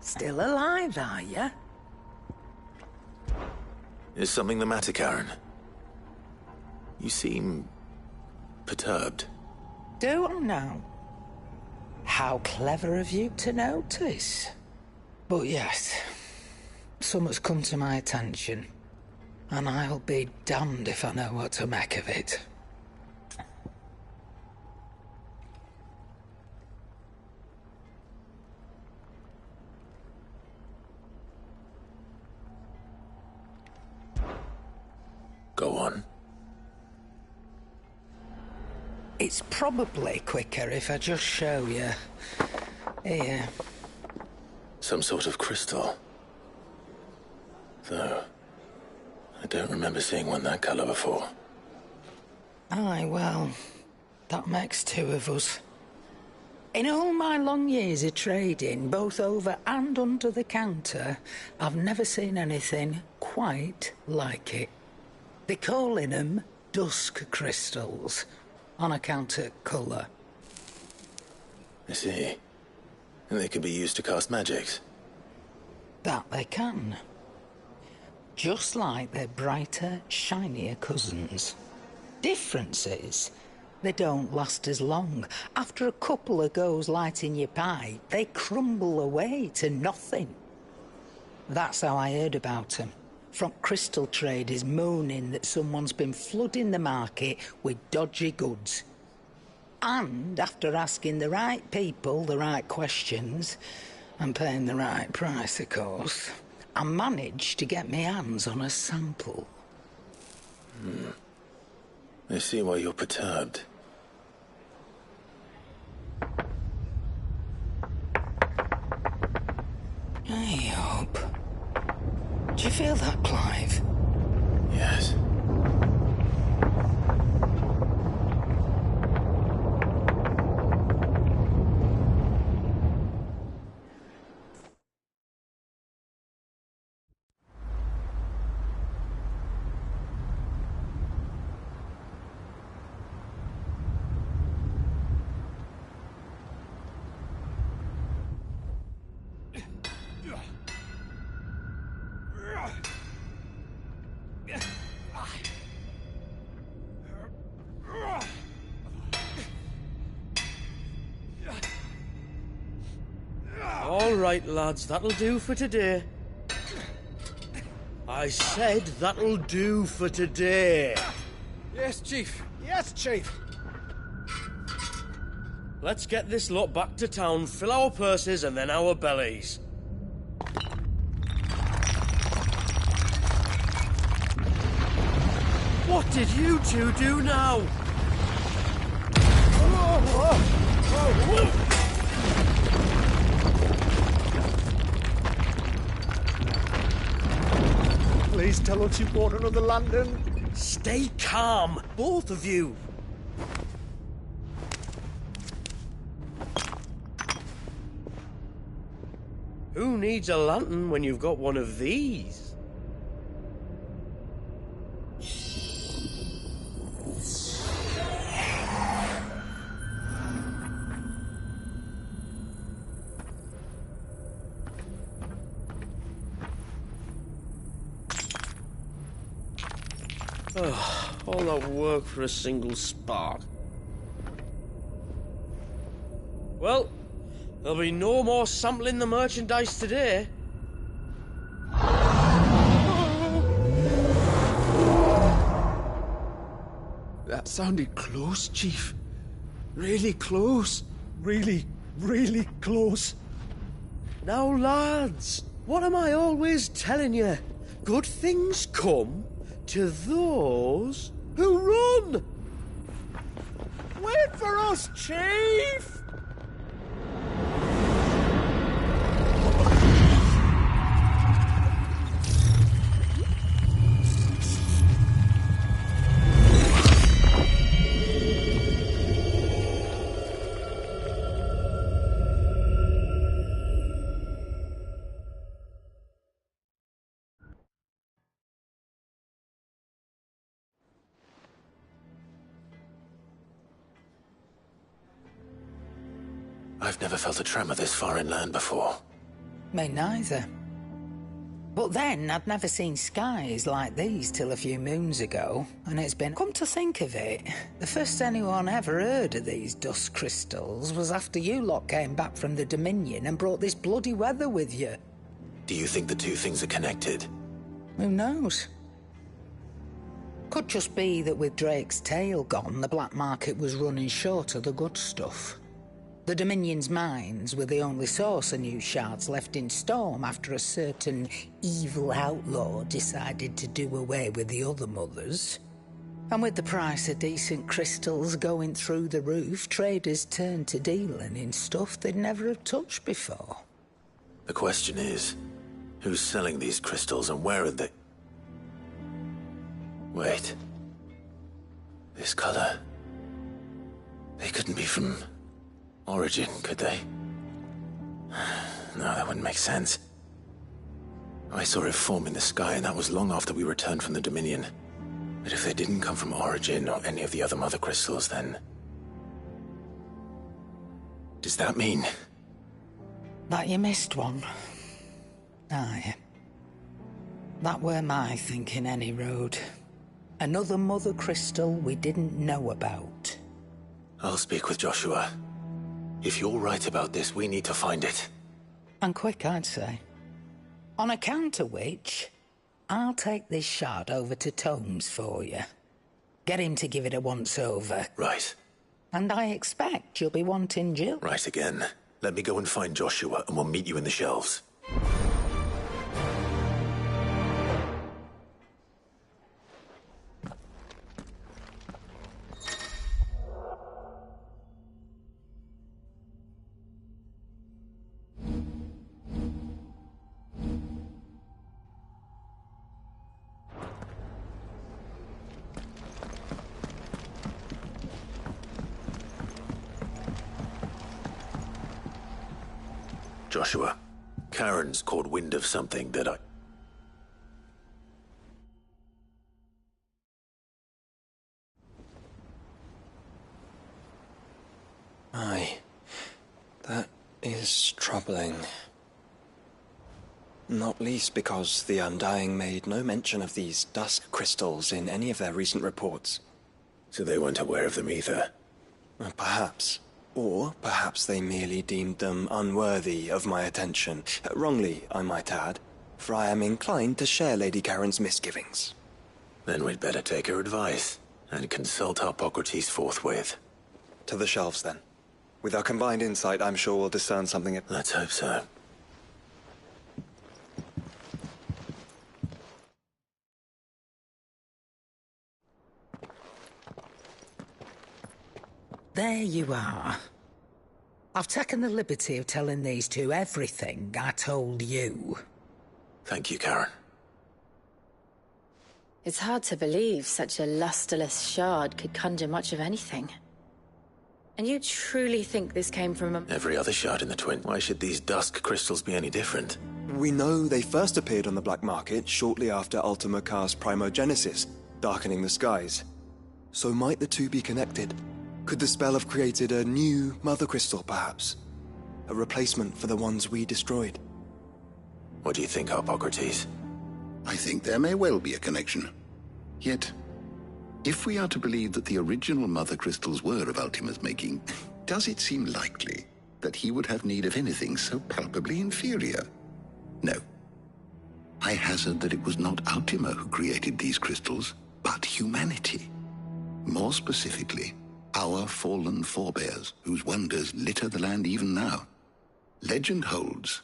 Still alive, are you? Is something the matter, Karen? You seem perturbed. Do I know? How clever of you to notice. But yes, something's come to my attention, and I'll be damned if I know what to make of it. Go on. It's probably quicker if I just show you. Here. Some sort of crystal. Though, I don't remember seeing one that colour before. Aye, well, that makes two of us. In all my long years of trading, both over and under the counter, I've never seen anything quite like it. They're calling them dusk crystals, on account of colour. I see. And they could be used to cast magics. That they can. Just like their brighter, shinier cousins. Difference is, they don't last as long. After a couple of goes lighting your pipe, they crumble away to nothing. That's how I heard about them. From crystal traders moaning that someone's been flooding the market with dodgy goods. And after asking the right people the right questions, and paying the right price, of course, I managed to get my hands on a sample. I see why you're perturbed. I hope. Do you feel that, Clive? Yes. right, lads, that'll do for today. I said that'll do for today. Yes, Chief. Yes, Chief. Let's get this lot back to town, fill our purses and then our bellies. What did you two do now? Please tell us you bought another lantern. Stay calm, both of you. Who needs a lantern when you've got one of these? All that work for a single spark. Well, there'll be no more sampling the merchandise today. That sounded close, Chief. Really close. Really, really close. Now, lads, what am I always telling you? Good things come to those who run! Wait for us, Chief! I've never felt a tremor this far inland before. Me neither. But then, I'd never seen skies like these till a few moons ago, and it's been, come to think of it, the first anyone ever heard of these dust crystals was after you lot came back from the Dominion and brought this bloody weather with you. Do you think the two things are connected? Who knows? Could just be that with Drake's tail gone, the black market was running short of the good stuff. The Dominion's mines were the only source of new shards left in Storm after a certain evil outlaw decided to do away with the other mothers. And with the price of decent crystals going through the roof, traders turned to dealing in stuff they'd never have touched before. The question is, who's selling these crystals and where are they? Wait. This color. They couldn't be from Origin, could they? No, that wouldn't make sense. I saw it form in the sky, and that was long after we returned from the Dominion. But if they didn't come from Origin or any of the other mother crystals, then... does that mean... that you missed one? Aye. That were my thinking, any road. Another mother crystal we didn't know about. I'll speak with Joshua. If you're right about this, we need to find it. And quick, I'd say. On account of which, I'll take this shard over to Tomes for you. Get him to give it a once-over. Right. And I expect you'll be wanting Jill. Right again. Let me go and find Joshua, and we'll meet you in the shelves. Joshua, Karen's caught wind of something that Aye, that is troubling. Not least because the Undying made no mention of these dusk crystals in any of their recent reports. So they weren't aware of them either. Perhaps. Or perhaps they merely deemed them unworthy of my attention. Wrongly, I might add, for I am inclined to share Lady Karen's misgivings. Then we'd better take her advice and consult Hippocrates forthwith. To the shelves, then. With our combined insight, I'm sure we'll discern something. Let's hope so. There you are. I've taken the liberty of telling these two everything I told you. Thank you, Karen. It's hard to believe such a lusterless shard could conjure much of anything. And you truly think this came from a... Every other shard in the Twin. Why should these dusk crystals be any different? We know they first appeared on the black market shortly after Ultima Car's primogenesis, darkening the skies. So might the two be connected? Could the spell have created a new Mother Crystal, perhaps? A replacement for the ones we destroyed? What do you think, Hippocrates? I think there may well be a connection. Yet, if we are to believe that the original Mother Crystals were of Ultima's making, does it seem likely that he would have need of anything so palpably inferior? No. I hazard that it was not Ultima who created these crystals, but humanity. More specifically, our fallen forebears, whose wonders litter the land even now. Legend holds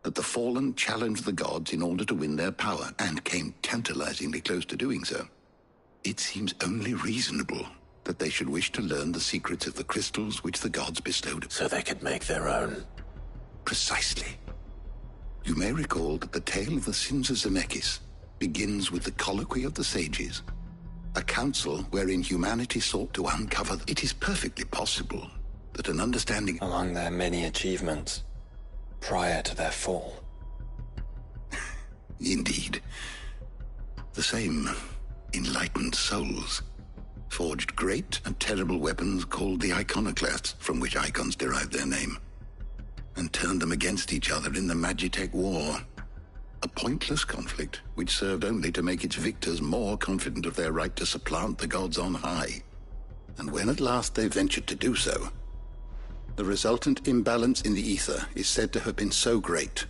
that the fallen challenged the gods in order to win their power, and came tantalizingly close to doing so. It seems only reasonable that they should wish to learn the secrets of the crystals which the gods bestowed. So they could make their own. Precisely. You may recall that the tale of the sins of Zemeckis begins with the colloquy of the sages, a council wherein humanity sought to uncover. It is perfectly possible that an understanding... Among their many achievements, prior to their fall. Indeed. The same enlightened souls forged great and terrible weapons called the iconoclasts, from which icons derive their name, and turned them against each other in the Magitech War. A pointless conflict which served only to make its victors more confident of their right to supplant the gods on high. And when at last they ventured to do so, the resultant imbalance in the ether is said to have been so great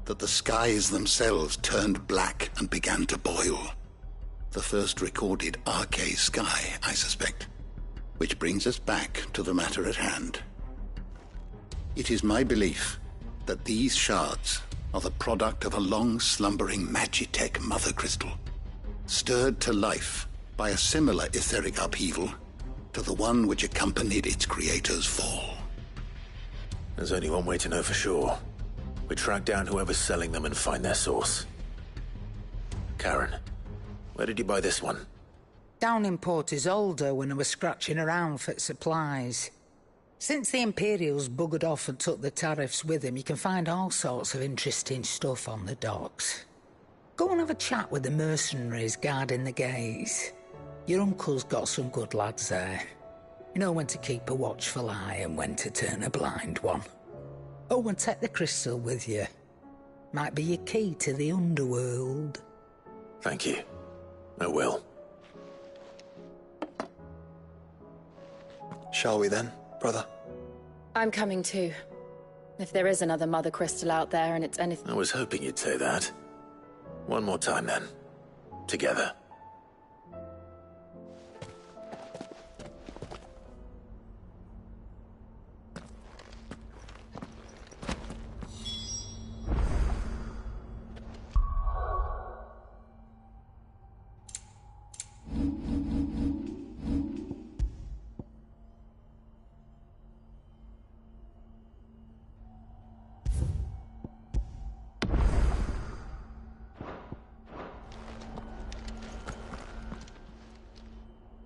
that the skies themselves turned black and began to boil. The first recorded arcane sky, I suspect. Which brings us back to the matter at hand. It is my belief that these shards are the product of a long-slumbering Magitech Mother Crystal, stirred to life by a similar etheric upheaval to the one which accompanied its creator's fall. There's only one way to know for sure. We track down whoever's selling them and find their source. Karen, where did you buy this one? Down in Port Isolde when I was scratching around for supplies. Since the Imperials buggered off and took the tariffs with them, you can find all sorts of interesting stuff on the docks. Go and have a chat with the mercenaries guarding the gates. Your uncle's got some good lads there. You know when to keep a watchful eye and when to turn a blind one. Oh, and take the crystal with you. Might be your key to the underworld. Thank you. I will. Shall we then, brother? I'm coming too. If there is another Mother Crystal out there and it's anything... I was hoping you'd say that. One more time then. Together.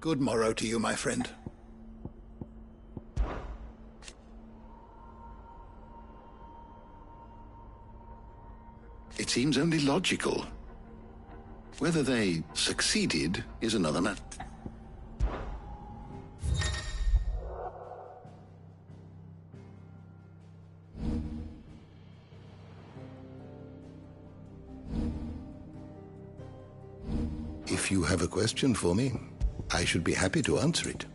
Good morrow to you, my friend. It seems only logical. Whether they succeeded is another matter. If you have a question for me, I should be happy to answer it.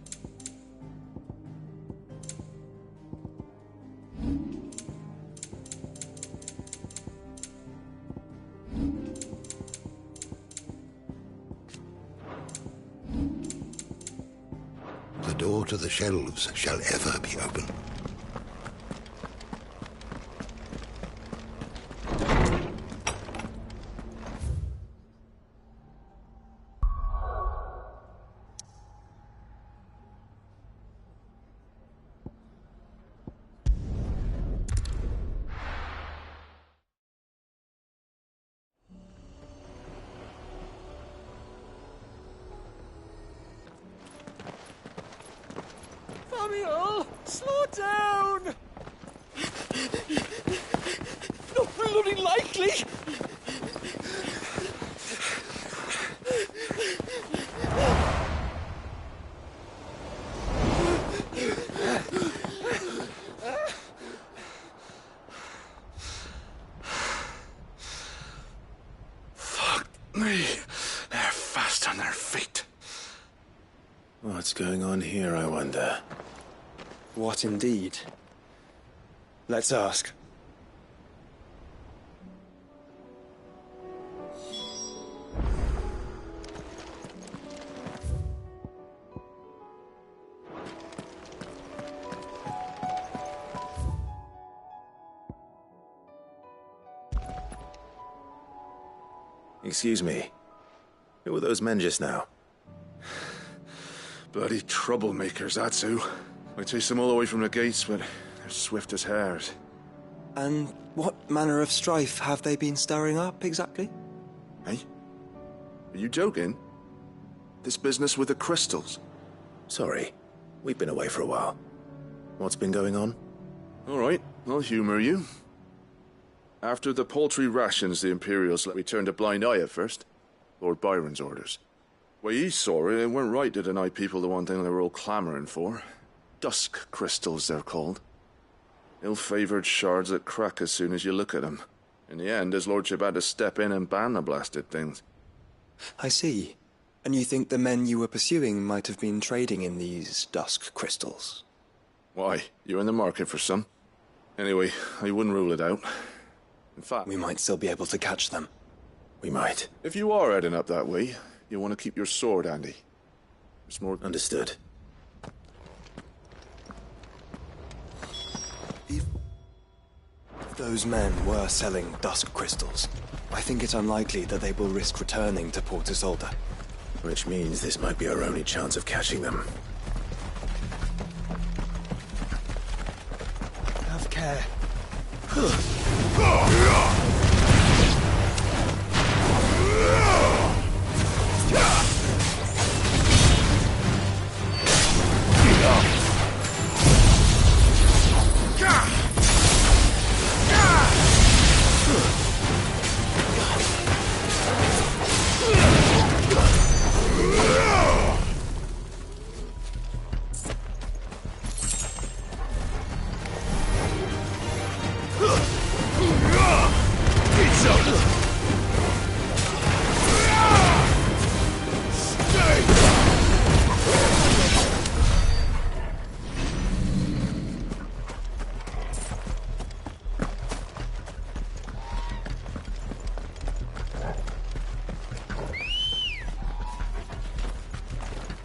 door to the shelves shall ever be open. Samuel, slow down! Not bloody likely! Fuck me. They're fast on their feet. What's going on here, I wonder? What indeed? Let's ask. Excuse me. Who were those men just now? Bloody troublemakers, that's who. I chased them all the way from the gates, but they're swift as hares. And what manner of strife have they been stirring up, exactly? Hey? Are you joking? This business with the crystals? Sorry. We've been away for a while. What's been going on? All right, I'll humor you. After the paltry rations the Imperials let me turn a blind eye at first. Lord Byron's orders. Way he saw it, it weren't right to deny people the one thing they were all clamoring for. Dusk crystals, they're called. Ill-favored shards that crack as soon as you look at them. In the end, his lordship had to step in and ban the blasted things. I see. And you think the men you were pursuing might have been trading in these dusk crystals? Why? You're in the market for some. Anyway, I wouldn't rule it out. In fact, We might still be able to catch them. We might. if you are heading up that way, you want to keep your sword handy. It's more... Understood. If those men were selling dusk crystals, I think it unlikely that they will risk returning to Port Isolde. Which means this might be our only chance of catching them. Have care.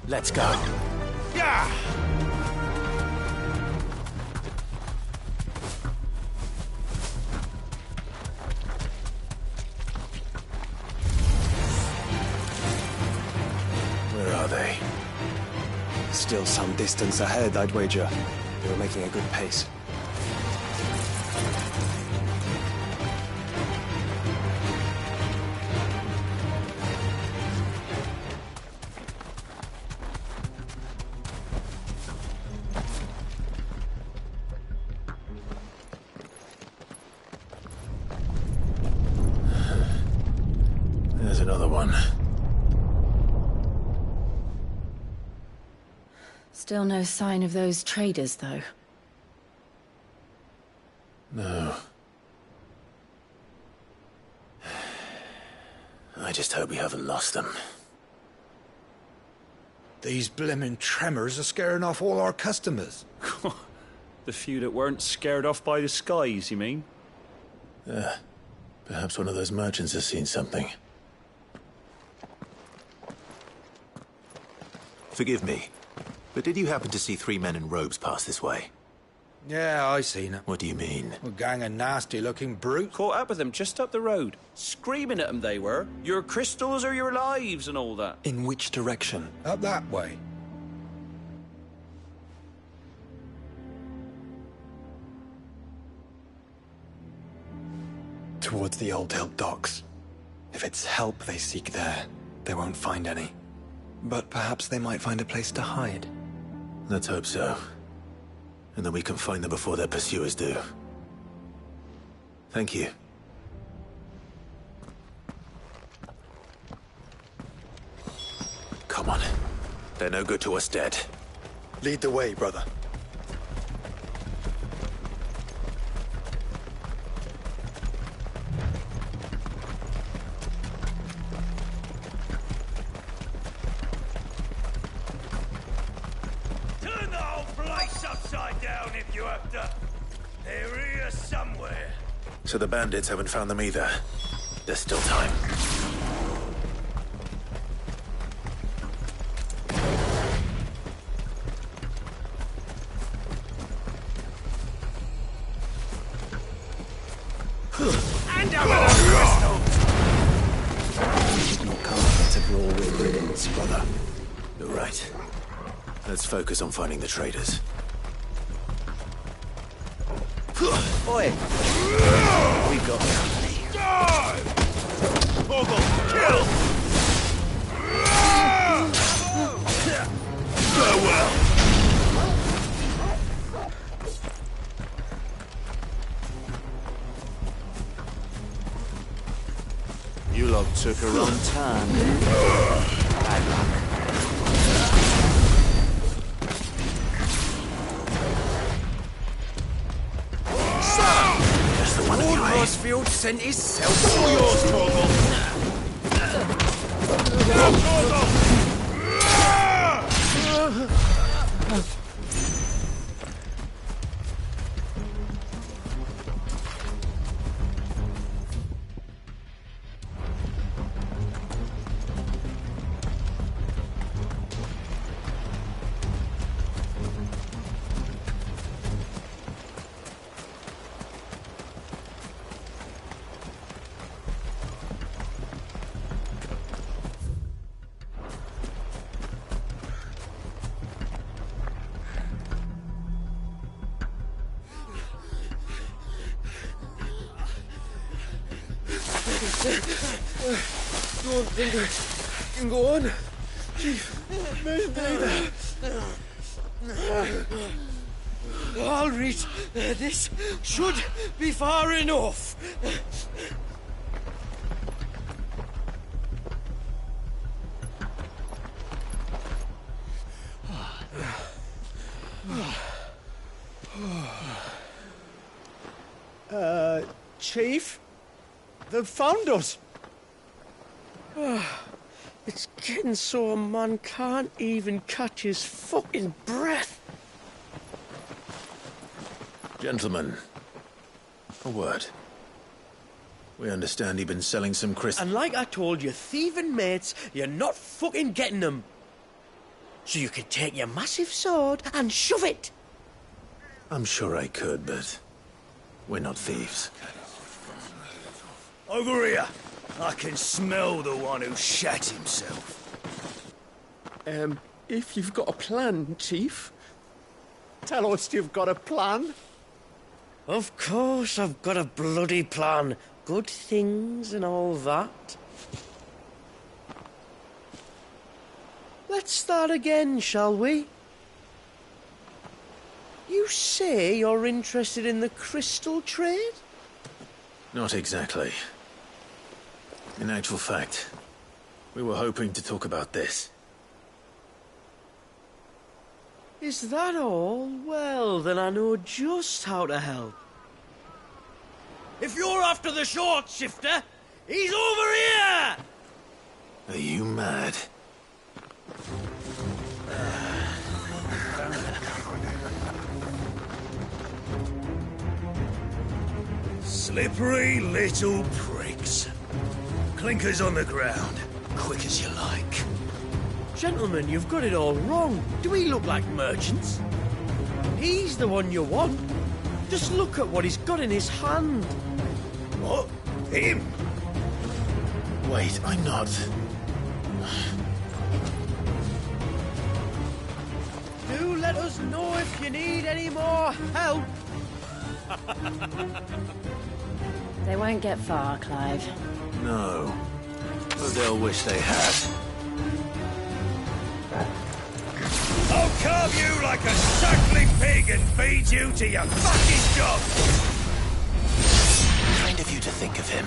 Let's go. Where are they? Still some distance ahead, I'd wager. They were making a good pace. There's another one. Still no sign of those traders, though. No. I just hope we haven't lost them. These blimmin' tremors are scaring off all our customers. The few that weren't scared off by the skies, you mean? Perhaps one of those merchants has seen something. Forgive me. But did you happen to see 3 men in robes pass this way? Yeah, I seen it. What do you mean? A gang of nasty-looking brutes. Caught up with them just up the road. Screaming at them they were. Your crystals or your lives and all that. In which direction? Up that way. Towards the Old Hill docks. If it's help they seek there, they won't find any. But perhaps they might find a place to hide. Let's hope so. And that we can find them before their pursuers do. Thank you. Come on. They're no good to us dead. Lead the way, brother. Turn the whole place upside down if you have to. They're here somewhere. So the bandits haven't found them either. There's still time. And over the crystals! Not confident of all with riddance, brother. You're right. Let's focus on finding the traitors. Oi! We've got company. Die! Bogle, kill! Farewell! You lot took a wrong turn. Bad luck. That's the one Lord anyway. Rosfield sent himself. All yours, Torgal. Don't think I can go on. Chief, maybe. I'll reach. This should be far enough. Chief? They've found us. It's getting so a man can't even catch his fucking breath. Gentlemen, a word. We understand you've been selling some crystals. And like I told your thieving mates, you're not fucking getting them. So you can take your massive sword and shove it. I'm sure I could, but we're not thieves. Over here. I can smell the one who shat himself. If you've got a plan, Chief, tell us you've got a plan. Of course I've got a bloody plan. Good things and all that. Let's start again, shall we? You say you're interested in the crystal trade? Not exactly. In actual fact, we were hoping to talk about this. Is that all? Well, then I know just how to help. If you're after the short shifter, he's over here! Are you mad? Slippery little pricks. Clinkers on the ground, quick as you like. Gentlemen, you've got it all wrong. Do we look like merchants? He's the one you want. Just look at what he's got in his hand. What? Him? Wait, I'm not. Do let us know if you need any more help. They won't get far, Clive. No. But they'll wish they had. I'll carve you like a suckling pig and feed you to your fucking dog! Kind of you to think of him.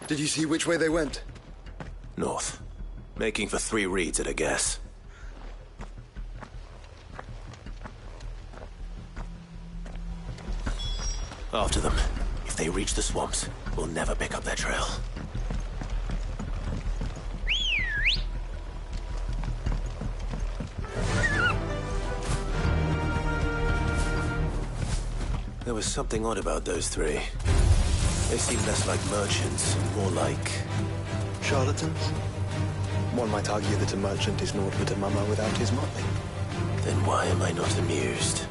Did you see which way they went? North. Making for 3 reeds at a guess. After them. If they reach the swamps, we'll never pick up their trail. There was something odd about those 3. They seem less like merchants, more like... Charlatans? One might argue that a merchant is naught but a mummer without his motley. Then why am I not amused?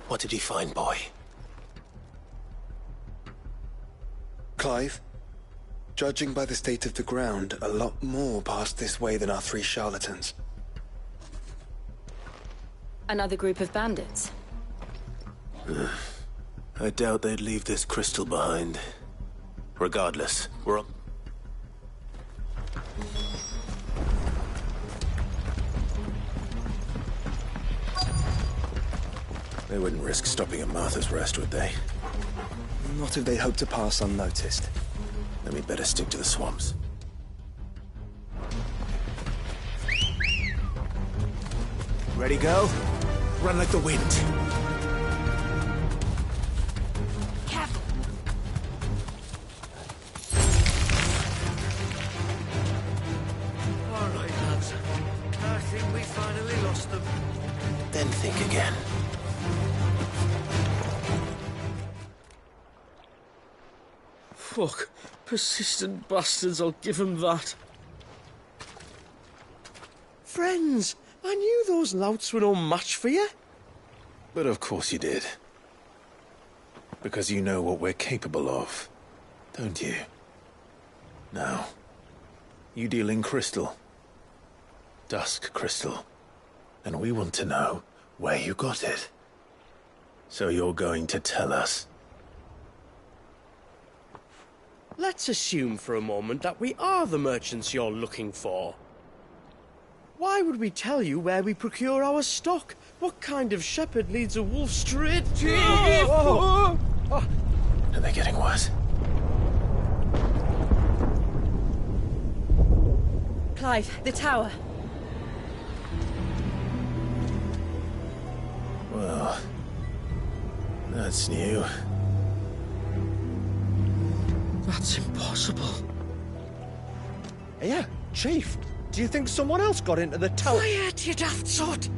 What did you find, boy? Clive, judging by the state of the ground, a lot more passed this way than our 3 charlatans. Another group of bandits. I doubt they'd leave this crystal behind. Regardless, we're on... They wouldn't risk stopping at Martha's Rest, would they? Not if they hope to pass unnoticed. Then we'd better stick to the swamps. Ready, go? Run like the wind. Careful. All right, lads. I think we finally lost them. Then think again. Fuck. Persistent bastards, I'll give them that. Friends, I knew those louts were no match for you. But of course you did. Because you know what we're capable of, don't you? Now, you deal in crystal. Dusk crystal. And we want to know where you got it. So you're going to tell us. Let's assume for a moment that we are the merchants you're looking for. Why would we tell you where we procure our stock? What kind of shepherd leads a wolf straight to... Are they getting worse? Clive, the tower. Well, that's new. That's impossible. Yeah, Chief. Do you think someone else got into the tower? Quiet, you daft sot!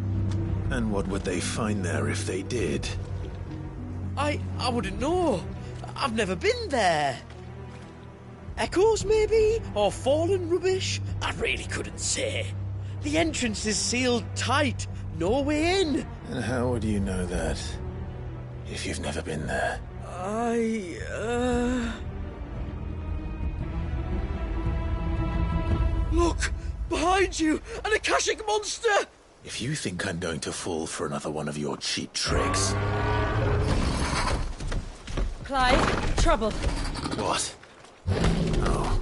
And what would they find there if they did? I wouldn't know. I've never been there. Echoes, maybe? Or fallen rubbish? I really couldn't say. The entrance is sealed tight. No way in. And how would you know that if you've never been there? Look! Behind you! An Akashic monster! If you think I'm going to fall for another one of your cheap tricks... Clive, trouble. What? Oh.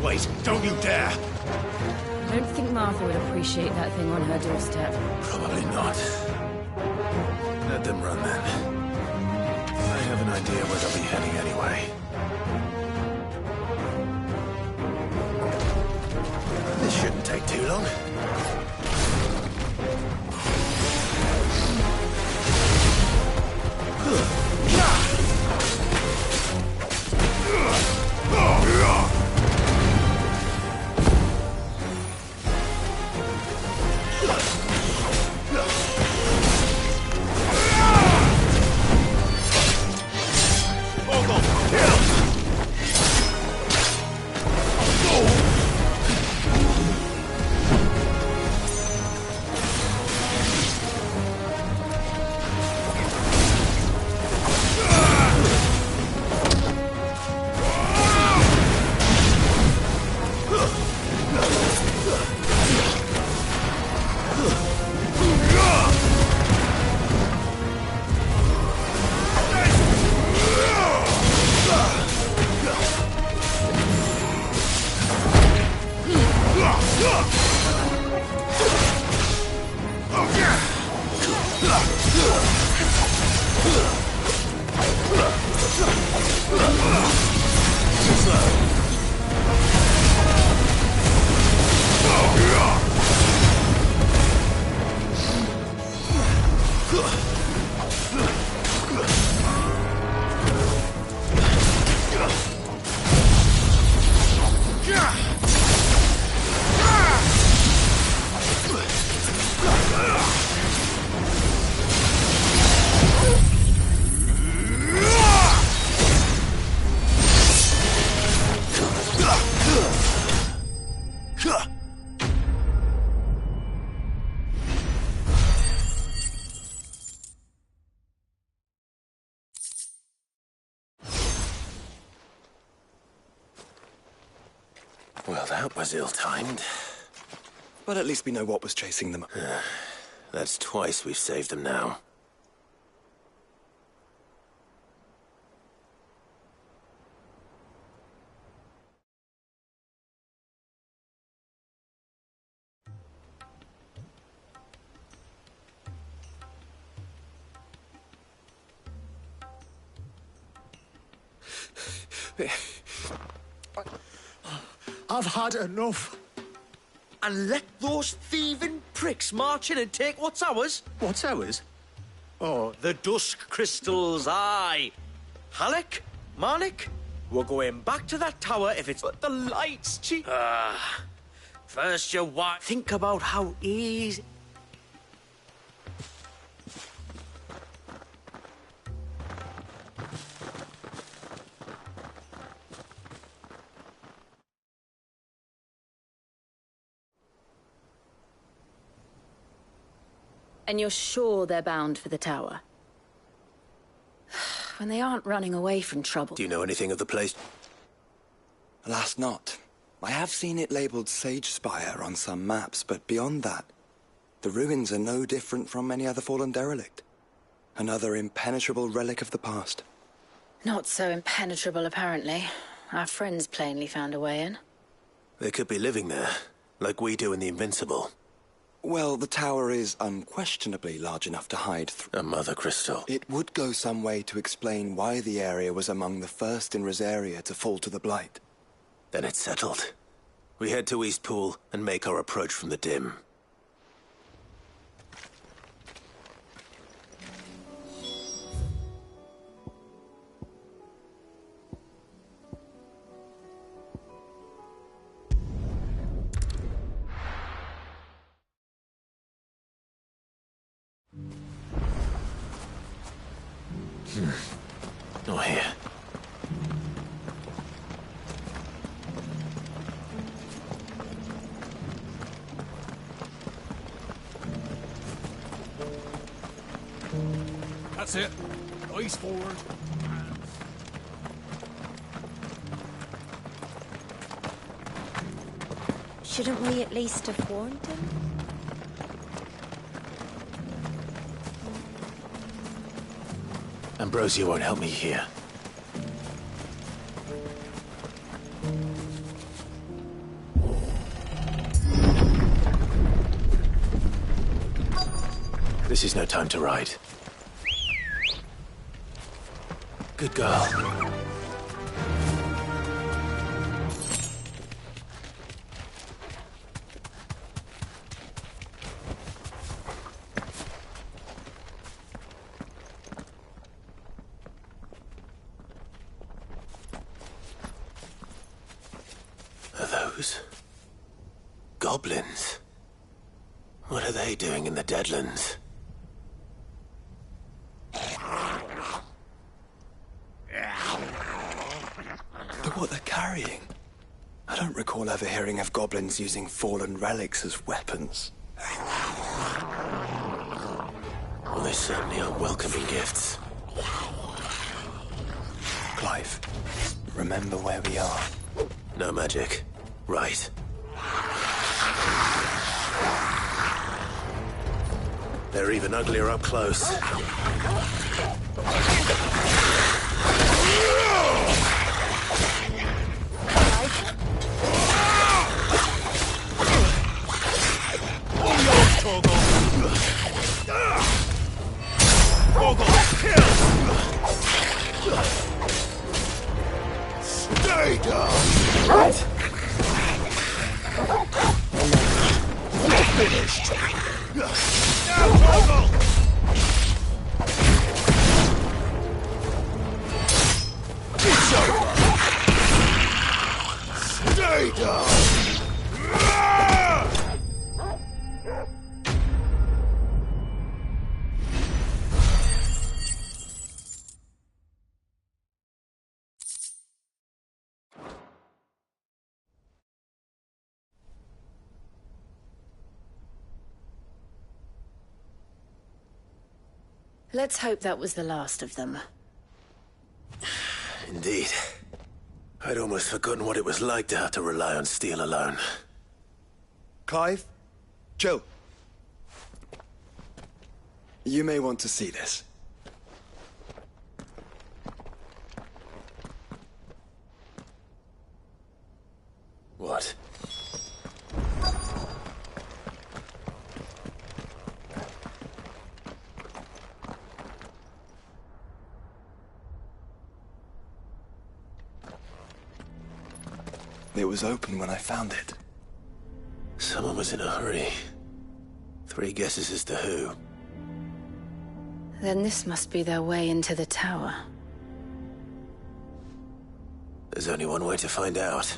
Wait, don't you dare! I don't think Martha would appreciate that thing on her doorstep. Probably not. Let them run then. I have an idea where they'll be heading anyway. This shouldn't take too long. Well, that was ill-timed. But at least we know what was chasing them. That's twice we've saved them now. I've had enough. And let those thieving pricks march in and take what's ours? What's ours? Oh, the dusk crystals, aye. Halleck, Marnik, we're going back to that tower if it's but the lights, chief. First you think about how easy... And you're sure they're bound for the tower? When they aren't running away from trouble. Do you know anything of the place? Alas not. I have seen it labelled Sage Spire on some maps, but beyond that, the ruins are no different from any other fallen derelict. Another impenetrable relic of the past. Not so impenetrable, apparently. Our friends plainly found a way in. They could be living there, like we do in the Invincible. Well, the tower is unquestionably large enough to hide a mother crystal. It would go some way to explain why the area was among the first in Rosaria to fall to the Blight. Then it's settled. We head to Eastpool and make our approach from the dim. Not here. That's it. Eyes forward. Shouldn't we at least have warned him? Ambrosia won't help me here. This is no time to ride. Good girl. Are those goblins? What are they doing in the Deadlands? Look what they're carrying. I don't recall ever hearing of goblins using fallen relics as weapons. Well, they certainly aren't welcoming gifts. Clive, remember where we are. No magic. Right. They're even uglier up close. Stay down! What? Finished! Now, Torgal! It's over! Stay down! Let's hope that was the last of them. Indeed. I'd almost forgotten what it was like to have to rely on steel alone. Clive? Joe? You may want to see this. What? It was open when I found it. Someone was in a hurry. 3 guesses as to who. Then this must be their way into the tower. There's only one way to find out.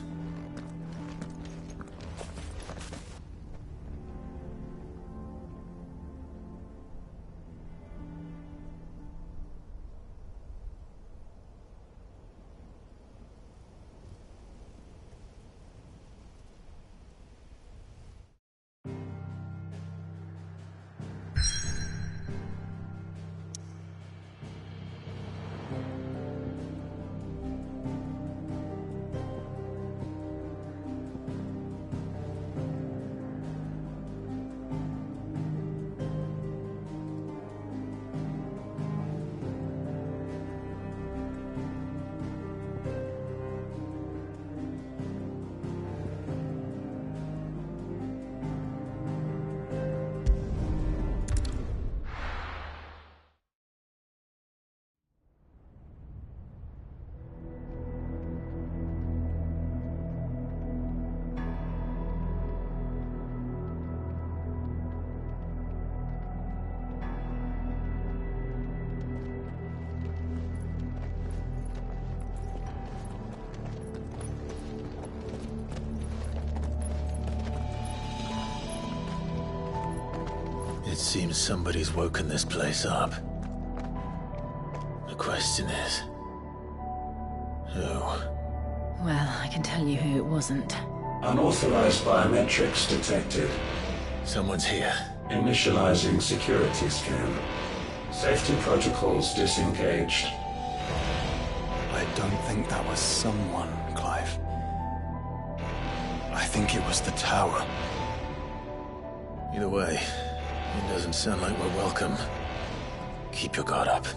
It seems somebody's woken this place up. A question is, who? Well, I can tell you who it wasn't. Unauthorized biometrics detected. Someone's here. Initializing security scan. Safety protocols disengaged. I don't think that was someone, Clive. I think it was the tower. Either way, it doesn't sound like we're welcome. Keep your guard up.